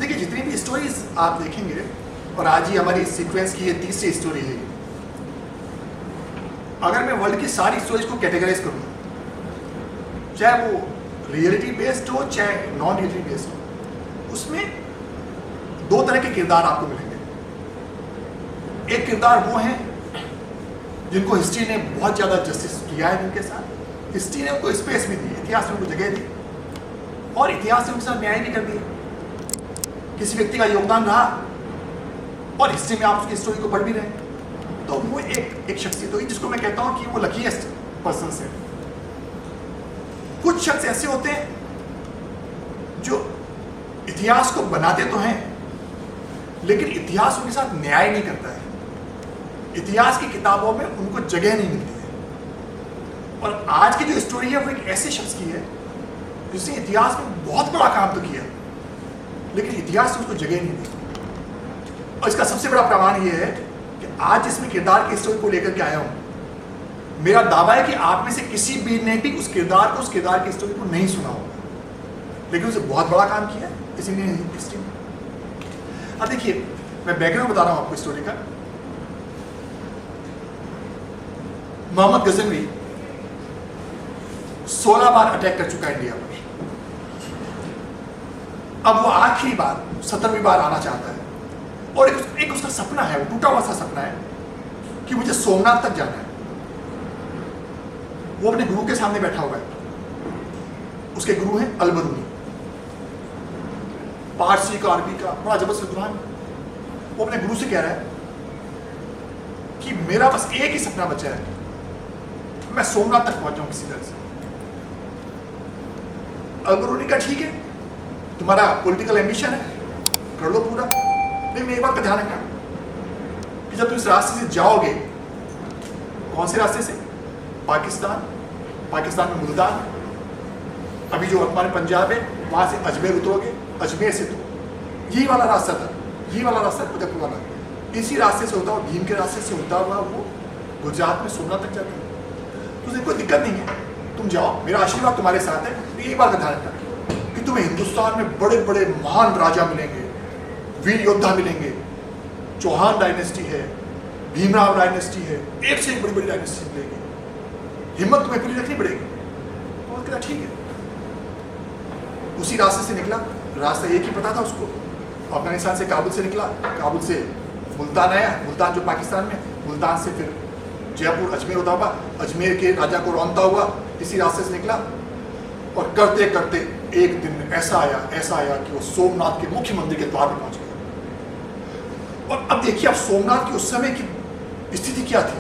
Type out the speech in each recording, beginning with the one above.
देखिए जितनी भी स्टोरीज आप देखेंगे, और आज ही हमारी सीक्वेंस की ये तीसरी स्टोरी है, अगर मैं वर्ल्ड की सारी स्टोरीज को कैटेगराइज करूँ, चाहे वो रियलिटी बेस्ड हो चाहे नॉन रियलिटी बेस्ड हो, उसमें दो तरह के किरदार आपको मिलेंगे। एक किरदार वो हैं जिनको हिस्ट्री ने बहुत ज़्यादा जस्टिस किया है, जिनके साथ हिस्ट्री ने उनको स्पेस भी दी, इतिहास में उनको जगह दी, और इतिहास ने उनके साथ न्याय भी कर दिया। किसी व्यक्ति का योगदान रहा और हिस्ट्री में आप उसकी स्टोरी को पढ़ भी रहे हैं, तो वो एक शख्सियत होगी जिसको मैं कहता हूँ कि वो लकीएस्ट पर्सन है। कुछ शख्स ऐसे होते हैं जो इतिहास को बनाते तो हैं, लेकिन इतिहास उनके साथ न्याय नहीं करता है। इतिहास की किताबों में उनको जगह नहीं मिलती है। और आज की जो स्टोरी है वो एक ऐसे शख्स की है जिसने इतिहास में बहुत बड़ा काम तो किया, लेकिन इतिहास से उसको जगह नहीं दी। और इसका सबसे बड़ा प्रमाण ये है कि आज जिसमें किरदार की स्टोरी को लेकर के आया हूं, मेरा दावा है कि आप में से किसी भी ने भी उस किरदार की स्टोरी को नहीं सुना होगा, लेकिन उसे बहुत बड़ा काम किया इसीलिए हिस्ट्री में। अब देखिए, मैं बैकग्राउंड बता रहा हूं आपको स्टोरी का। मोहम्मद गजनवी 16 बार अटैक कर चुका है इंडिया पर। अब वो आखिरी बार 17वीं बार आना चाहता है, और एक उसका सपना है, वो टूटा हुआ सा सपना है कि मुझे सोमनाथ तक जाना है। वो अपने गुरु के सामने बैठा हुआ है। उसके गुरु हैं अल-बरूनी, पारसी का, अरबी का बड़ा जबरदस्त विद्वान। वो अपने गुरु से कह रहा है कि मेरा बस एक ही सपना बचा है, मैं सोमनाथ तक पहुंच जाऊं किसी तरह से। अल-बरूनी का ठीक है, तुम्हारा पॉलिटिकल एम्बिशन है, कर लो पूरा, लेकिन एक बात का ध्यान रखना कि जब तुम इस रास्ते से जाओगे, कौन से रास्ते से? पाकिस्तान में मुल्तान, अभी जो वर्तमान पंजाब है, वहां से अजमेर उतरोगे, अजमेर से तो यही वाला रास्ता था, यही वाला रास्ता मुजफ्फरपुर वाला, इसी रास्ते से होता हुआ, भीम के रास्ते से होता हुआ वो गुजरात में सोमनाथ तक जाता है। तो कोई दिक्कत नहीं है, तुम जाओ, मेरा आशीर्वाद तुम्हारे साथ है। एक बात का ध्यान रखना कि तुम्हें हिंदुस्तान में बड़े बड़े महान राजा मिलेंगे, वीर योद्धा मिलेंगे, चौहान डायनेस्टी है, भीमराव डायनेस्टी है, एक से एक बड़ी बड़ी डायनेस्टी मिलेगी, हिम्मत तुम्हें पूरी रखनी पड़ेगी। और कहता ठीक है। उसी रास्ते से निकला, रास्ता एक ही पता था उसको। अफगानिस्तान से काबुल से निकला, काबुल से मुल्तान आया, मुल्तान जो पाकिस्तान में, मुल्तान से फिर जयपुर, अजमेर होता हुआ, अजमेर के राजा को रौंदता हुआ इसी रास्ते से निकला। और करते करते एक दिन ऐसा आया कि वो सोमनाथ के मुख्य मंदिर के द्वार पर पहुंच गया। और अब देखिए, अब सोमनाथ की उस समय की स्थिति क्या थी,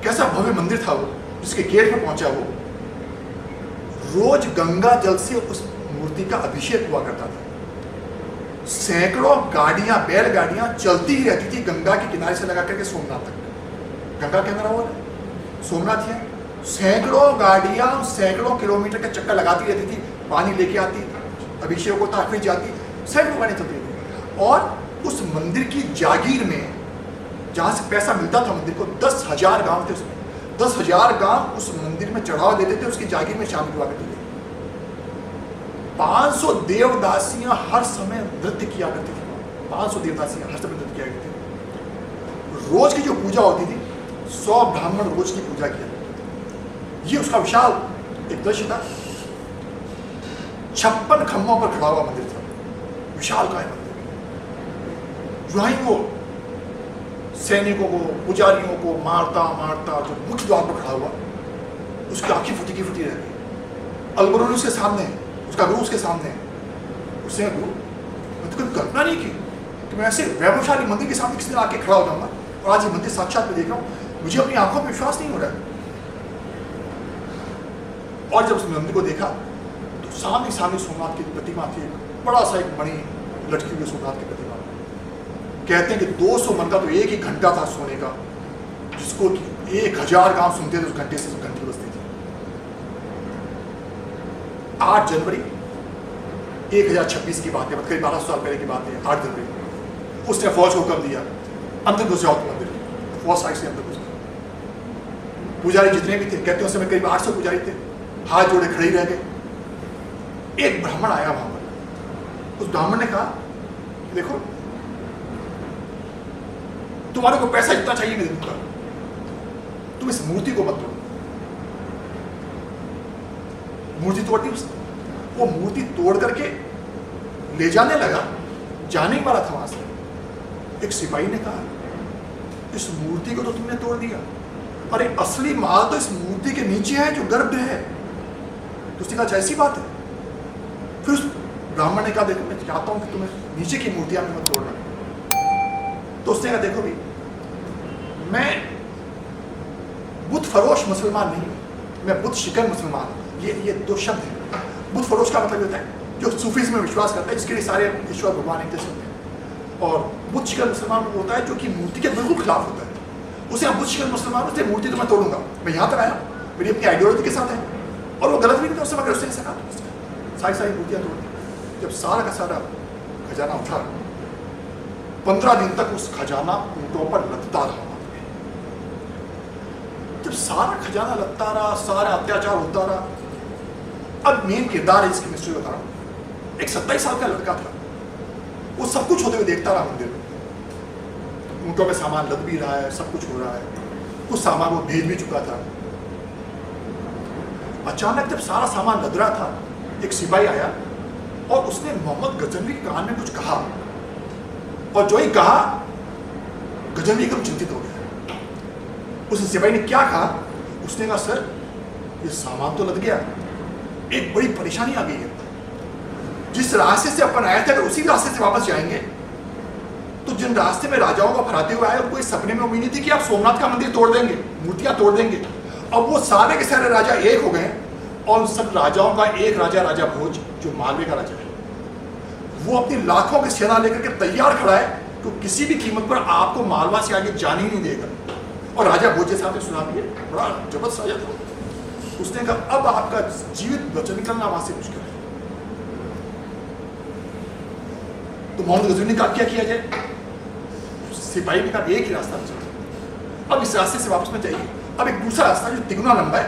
कैसा भव्य मंदिर था वो, जिसके गेट पर पहुंचा वो। रोज गंगा जल से उस मूर्ति का अभिषेक हुआ करता था। सैकड़ों गाड़ियां, बैलगाड़ियां चलती ही रहती थी गंगा के किनारे से लगा करके सोमनाथ तक। गंगा के अंदर वो सोमनाथ है, सैकड़ों गाड़ियां सैकड़ों किलोमीटर का चक्कर लगाती रहती थी, पानी लेके आती, अभिषेक होता, फिर जाती, सैकड़ों गाड़ियां चलती थी। और उस मंदिर की जागीर में, जहां से पैसा मिलता था मंदिर को, 10,000 गांव थे उसमें, 10,000 गांव उस मंदिर में चढ़ावा देते थे, उसकी जागीर में शामिल हुआ करते थे। 500 देवदासियां हर समय नृत्य किया करती थी, 500 देवदासियां हर समय नृत्य किया करती थी। रोज की जो पूजा होती थी, 100 ब्राह्मण रोज की पूजा किया। ये उसका विशाल एक दृश्य था। 56 खम्भों पर खड़ा हुआ मंदिर था, विशाल काय मंदिर। जो ही वो सैनिकों को, पुजारियों को मारता मारता जो मुख्य द्वार पर खड़ा हुआ, उसकी आंखें फूटी की फूटी रह गई। अल-बरूनी उसके सामने है, उसका गुरु उसके सामने है। उसने गुरु, मैं तो कभी कल्पना नहीं की कि मैं ऐसे वैभवशाली मंदिर के सामने किसी दिन आके खड़ा हो जाऊंगा, और आज ये मंदिर साक्षात में देख रहा हूँ, मुझे अपनी आंखों में विश्वास नहीं हो रहा है। और जब उस मंदिर को देखा तो सामने सोमनाथ की प्रतिमा थी, बड़ा सा एक मणि लटकी हुई सोमनाथ की प्रतिमा। कहते हैं कि 200 मन का तो एक ही घंटा था सोने का, जिसको 1000 गांव सुनते थे उस घंटे से, घंटी बजती थी। 8 जनवरी 1026 की बात है, करीब 1200 साल पहले की बात है। 8 जनवरी उसने फौज को हुक्म दिया, अंदर घुस जाओ तुम मंदिर। फौज साइड से अंदर घुस गए। पुजारी जितने भी थे, कहते हैं उस समय करीब 800 पुजारी थे, हाथ जोड़े खड़े ही रह गए। एक ब्राह्मण आया वहां पर, उस ब्राह्मण ने कहा, देखो तुम्हारे को पैसा जितना चाहिए मैं दूंगा, तुम इस मूर्ति को मत तोड़ो। मूर्ति तोड़ती उसने, वो मूर्ति तोड़ करके ले जाने लगा, जाने ही वाला था वहां से। एक सिपाही ने कहा, इस मूर्ति को तो तुमने तोड़ दिया, अरे असली माल तो इस मूर्ति के नीचे है जो गर्भगृह है। तो उसने कहा ऐसी बात है। फिर उस ब्राह्मण ने कहा, देखो मैं चाहता हूं कि तुम्हें नीचे की मूर्तियां में मत तोड़ना। तो उसने कहा, देखो भाई मैं बुत फरोश मुसलमान नहीं हूं, मैं बुत शिकन मुसलमान हूं। ये दो शब्द हैं। बुत फरोश का मतलब होता है जो सूफीज़ में विश्वास करता है, जिसके लिए सारे ईश्वर भगवान एक जैसे होते हैं। और बुत शिकन मुसलमान वो होता है जो कि मूर्ति के बिल्कुल खिलाफ होता है। उसे बुत शिकन मुसलमान, उससे मूर्ति तो मैं तोड़ूंगा, मैं यहाँ तक आया, मेरी अपनी आइडियोलॉजी के साथ है और वो गलत भी नहीं था, उससे मगर उससे सका सारी मूर्तियाँ तोड़ दी। जब सारा का सारा खजाना उठा, 15 दिन तक उस खजाना ऊँटों पर लदता रहा। जब सारा खजाना लगता रहा, सारा अत्याचार होता रहा, अब मेन किरदार है इसकी मिस्ट्री बता रहा हूं। एक 27 साल का लड़का था, वो सब कुछ होते हुए देखता रहा मंदिर में। ऊँटों में सामान लद भी रहा है, सब कुछ हो रहा है, कुछ सामान वो भेज भी चुका था। अचानक जब सारा सामान लद रहा था, एक सिपाही आया और उसने मोहम्मद गजनवी के कान में कुछ कहा, और जो ही कहा गजनवी एकदम चिंतित हो गया। उस सिपाही ने क्या कहा, उसने कहा, सर ये सामान तो लद गया, एक बड़ी परेशानी आ गई है। जिस रास्ते से अपन आए थे अगर उसी रास्ते से वापस जाएंगे तो जिन रास्ते में राजाओं को फराते हुए आए, उनको इस सपने में उम्मीद थी कि आप सोमनाथ का मंदिर तोड़ देंगे, मूर्तियां तोड़ देंगे। अब वो सारे के सारे राजा एक हो गए और उन सब राजाओं का एक राजा, राजा भोज, जो मालवे का राजा है, वो अपनी लाखों की सेना लेकर के तैयार खड़ा है तो किसी भी कीमत पर आपको मालवा से आगे जाने ही नहीं देगा। और राजा भोज जैसा आपने सुना भी है, बड़ा जबरदस्त राजा था। उसने कहा, अब आपका जीवित बच निकलना वहां से मुश्किल है। तो मोहम्मद गजनवी ने कहा, क्या किया जाए? सिपाही ने कहा, एक ही रास्ता बचा, अब इस रास्ते से वापस में जाइए। अब एक दूसरा रास्ता जो तिगुना लंबा है,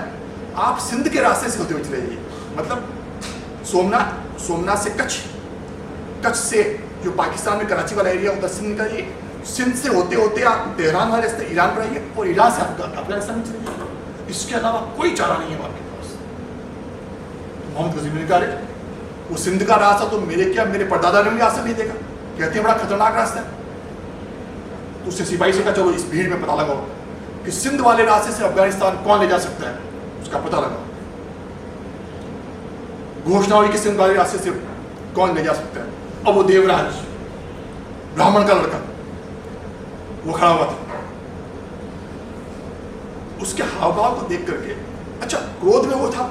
आप सिंध के रास्ते से होते हुए चले जाइए, मतलब सोमनाथ से कच्छ से जो पाकिस्तान में कराची वाला एरिया होता है, सिंध का, ये सिंध से होते होते आप तेहरान वाले रास्ते ईरान पर आइए और ईरान से आप अफगानिस्तान में चले जाइए। इसके अलावा कोई चारा नहीं है आपके पास। तो मोहम्मद गजनवी ने कहा, वो सिंध का रास्ता तो मेरे परदादा ने भी रास्ता नहीं देखा, कहते हैं बड़ा खतरनाक रास्ता है। तो उससे सिपाही से कहा, चलो इस भीड़ में पता लगाओ कि सिंध वाले रास्ते से अफगानिस्तान कौन ले जा सकता है, उसका पता लगाओ। घोषणा हुई कि सिंध वाले रास्ते से कौन ले जा सकता है। अब वो देवराज, ब्राह्मण का लड़का, वो खड़ा हुआ था। उसके हाव भाव को देख करके, अच्छा क्रोध में वो था,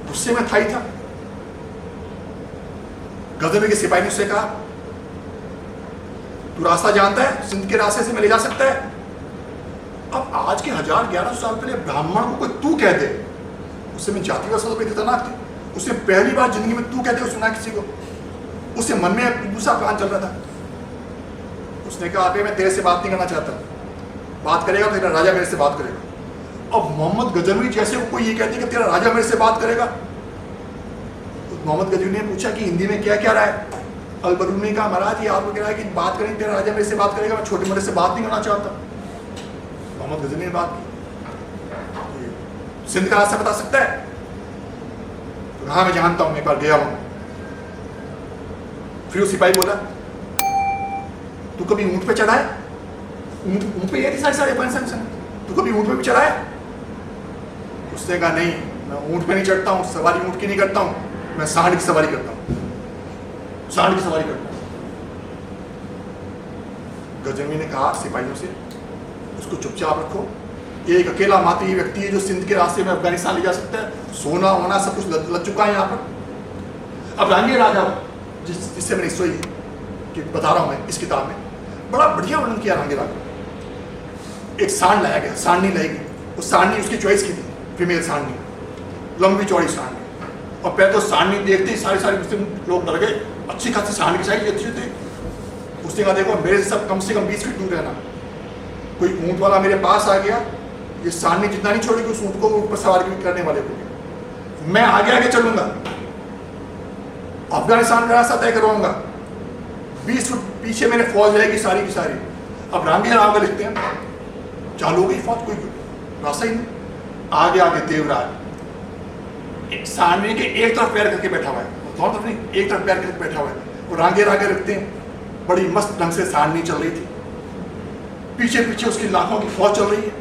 गुस्से में था ही था। गजनवी के सिपाही ने उससे कहा, तू रास्ता जानता है, सिंध के रास्ते से मैं ले जा सकता है? अब आज के 1000-1100 साल पहले ब्राह्मण को कोई तू कह दे, उससे में जाति व्यवस्था तो खतरनाक थी, उससे पहली बार जिंदगी में तू कहते सुना किसी को, उससे मन में दूसरा प्लान चल रहा था। उसने कहा, अबे मैं तेरे से बात नहीं करना चाहता, बात करेगा तो तेरा राजा मेरे से बात करेगा। अब मोहम्मद गजनवी जैसे को कोई ये कहते कि तेरा राजा मेरे से बात करेगा, तो मोहम्मद गजनवी ने पूछा कि हिंदी में क्या कह रहा है? अलबरूनी ने कहा, महाराज ये आपको कह रहा है कि बात करें, तेरा राजा मेरे से बात करेगा, मैं छोटे मोटे से बात नहीं करना चाहता। मोहम्मद गजनवी ने बात की, सिंध का रास्ता बता सकता है? तो हाँ मैं जानता हूं, मैं एक बार गया हूं। फिर वो सिपाही बोला, तू कभी ऊंट पे चढ़ा है? ऊंट पे ये थी सारी अफगानिस्तान, तू कभी ऊंट पे भी चढ़ा है? उसने कहा, नहीं मैं ऊंट पे नहीं चढ़ता हूँ, सवारी ऊंट की नहीं करता हूँ, मैं सांड की सवारी करता हूँ, सांड की सवारी करता हूँ। गजनवी ने कहा सिपाहियों से, उसको चुपचाप रखो, ये एक अकेला मात्र व्यक्ति है जो सिंध के रास्ते में अफगानिस्तान ले जा सकता है, सोना वोना सब कुछ लग चुका है यहाँ पर। अब रांगे राजा जिससे मैंने स्टोरी कि बता रहा हूँ मैं इस किताब में, बड़ा बढ़िया वर्णन किया रांगे राजा। एक सांड लाया गया, सांडनी लाई गई, उस सांडनी उसकी चॉइस की थी, फीमेल सांडनी, लंबी चौड़ी सांडनी। और पहले तो सांडनी देखते ही सारे मुस्लिम लोग डर गए, अच्छी खासी सांडनी चाहिए, अच्छी थी। उसने कहा, देखो मेरे से कम 20 फीट दूर रहना, कोई ऊँट वाला मेरे पास आ गया, ये सांडनी जितना नहीं छोड़ेगी उस ऊँट को ऊपर सवारी करने वाले को, मैं आगे आगे चलूंगा। अफगानिस्तान का रास्ता तय करवाऊंगा, 20 फुट पीछे मेरे फौज रहेगी सारी की सारी। अब रामगिर आगे लिखते हैं, चालू हो गई फौज, कोई रास्ता ही नहीं। आगे आगे देवराज सामने के एक तरफ पैर करके बैठा हुआ है, दोनों तरफ नहीं, एक तरफ पैर करके बैठा हुआ है, और रामगिर आगे रखते हैं। बड़ी मस्त ढंग से सारनी चल रही थी, पीछे पीछे उसकी लाखों की फौज चल रही है।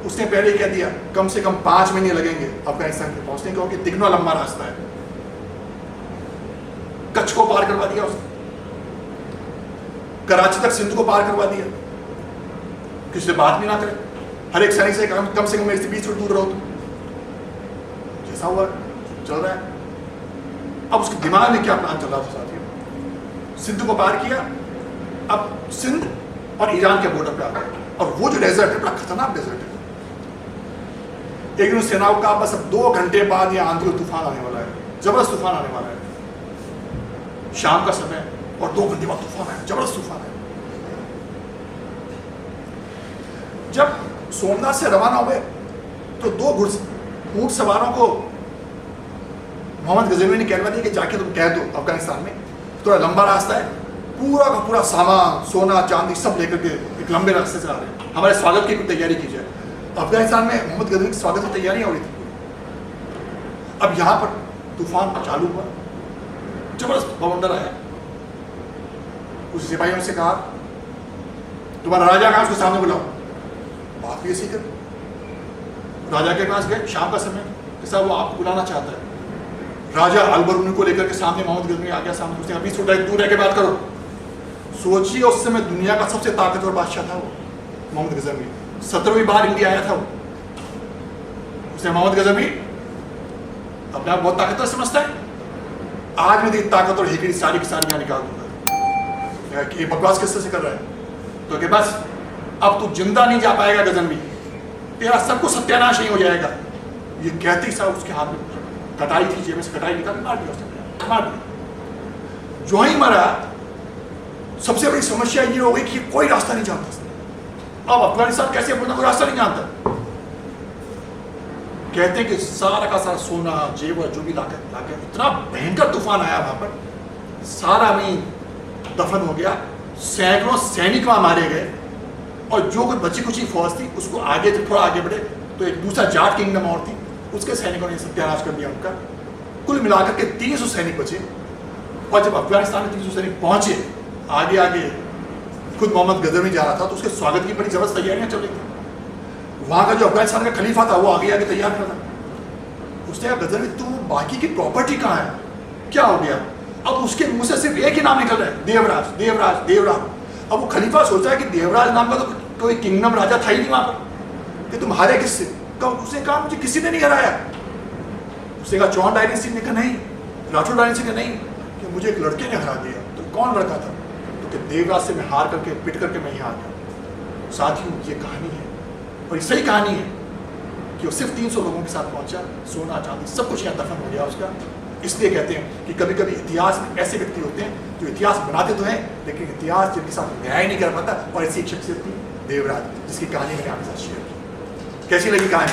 उसने पहले ही कह दिया कम से कम 5 महीने लगेंगे अफगानिस्तान के पहुंचने, क्योंकि तिगना लंबा रास्ता है। कच्छ को पार करवा दिया उसने, कराची तक सिंध को पार करवा दिया, किसी से बात भी ना करे, हर एक सैनिक से कम से कम मेरे से 20 फुट दूर रहो तुम। जैसा हुआ चल रहा है। अब उसके दिमाग में क्या प्लान चल रहा था साथियों, सिंध को पार किया, अब सिंध और ईरान के बॉर्डर पे आ गए, और वो जो डेजर्ट है बड़ा खतरनाक डेजर्ट है। एक दिन सेनाओं का बस अब 2 घंटे बाद यह आंधी और तूफान आने वाला है, जबरदस्त तूफान आने वाला है। शाम का समय और 2 घंटे बाद तूफान आया, जबरदस्त तूफान आया। जब सोमनाथ से रवाना हुए तो 2 ऊंट सवारों को मोहम्मद गजनवी ने कहलवा दिया कि जाके तुम कह दो अफगानिस्तान में थोड़ा लंबा रास्ता है, पूरा का पूरा सामान सोना चांदी सब लेकर के एक लंबे रास्ते से आ रहे हैं, हमारे स्वागत की तैयारी की जाए। अफगानिस्तान में मोहम्मद गजनवी के स्वागत की तैयारियां हो रही थी। अब यहां पर तूफान चालू हुआ, जबरदस्त बवंडर आया। उस सिपाहियों से कहा तुम्हारा राजा कहां, उसको सामने बुलाओ, बात भी ऐसी कर। राजा के पास गए, शाम का समय, जैसा वो आपको बुलाना चाहता है। राजा अलबरून को लेकर के सामने मोहम्मद गजनवी आ गया, सामने उसने 20 फुट दूर रह के बात करो। सोचिए उस समय दुनिया का सबसे ताकतवर बादशाह था वो मोहम्मद गजनवी, 17वीं बार इंडिया आया था वो। उसने मोहम्मद गजनवी अपने आप बहुत ताकतवर समझता है, आज मैं तेरी ताकत और हेकड़ी सारी की सारी यहाँ निकाल दूंगा। ये बकवास किस तरह से कर रहा है, तो कि बस अब तू जिंदा नहीं जा पाएगा गजनवी, तेरा सब कुछ सत्यानाश नहीं हो जाएगा। ये कहते ही साहब उसके हाथ में कटाई थी, जेब में से कटाई निकाल मार दिया उसने, मार दिया। जो ही मरा, सबसे बड़ी समस्या ये हो गई कि कोई रास्ता नहीं जानता। अब अफगानिस्तान कैसे पहुंचना, कोई रास्ता नहीं जानता। कहते हैं कि सारा का सारा सोना जेवर जो भी लाकर इतना भयंकर तूफान आया वहां पर, सारा में दफन हो गया, सैकड़ों सैनिक वहां मारे गए, और जो कोई बची कुची फौज थी उसको आगे थोड़ा आगे बढ़े तो एक दूसरा जाट किंगडम और थी, उसके सैनिकों ने सत्यानाश कर दिया उनका। कुल मिलाकर के 300 सैनिक बचे। और जब अफगानिस्तान में 300 सैनिक पहुंचे, आगे आगे खुद मोहम्मद गजनवी जा रहा था, तो उसके स्वागत की बड़ी जबरदस्त तैयारियां चल रही थी। वहां का जो अफगानिस्तान का खलीफा था वो आगे आगे तैयार कर था। उसने कहा गजनवी तू बाकी की प्रॉपर्टी कहाँ है, क्या हो गया? अब उसके मुंह से सिर्फ एक ही नाम निकल रहा है, देवराज देवराज देवराज। अब वो खलीफा सोचता है कि देवराज नाम का तो कोई किंगडम राजा था ही नहीं वहां पर, कि तुम हारे किससे? उसने कहा मुझे किसी ने नहीं हराया। उसने कहा चौहान डायनेस्टी ने कहा नहीं, राठौर डायनेस्टी ने नहीं, कि मुझे एक लड़के ने हरा दिया। तो कौन लड़का था? तो कि देवराज से मैं हार करके पिट करके मैं यहाँ आ गया। साथियों ये कहानी है, और ये सही कहानी है कि वो सिर्फ 300 लोगों के साथ पहुंचा, सोना चांदी सब कुछ यहाँ दफन हो गया उसका। इसलिए कहते हैं कि कभी कभी इतिहास में ऐसे व्यक्ति होते हैं जो इतिहास बनाते तो हैं, लेकिन इतिहास जिनके साथ न्याय नहीं कर पाता, और ऐसी एक शख्सियत थी देवराज, जिसकी कहानी मैंने आपके साथ शेयर की। कैसी लगी कहानी?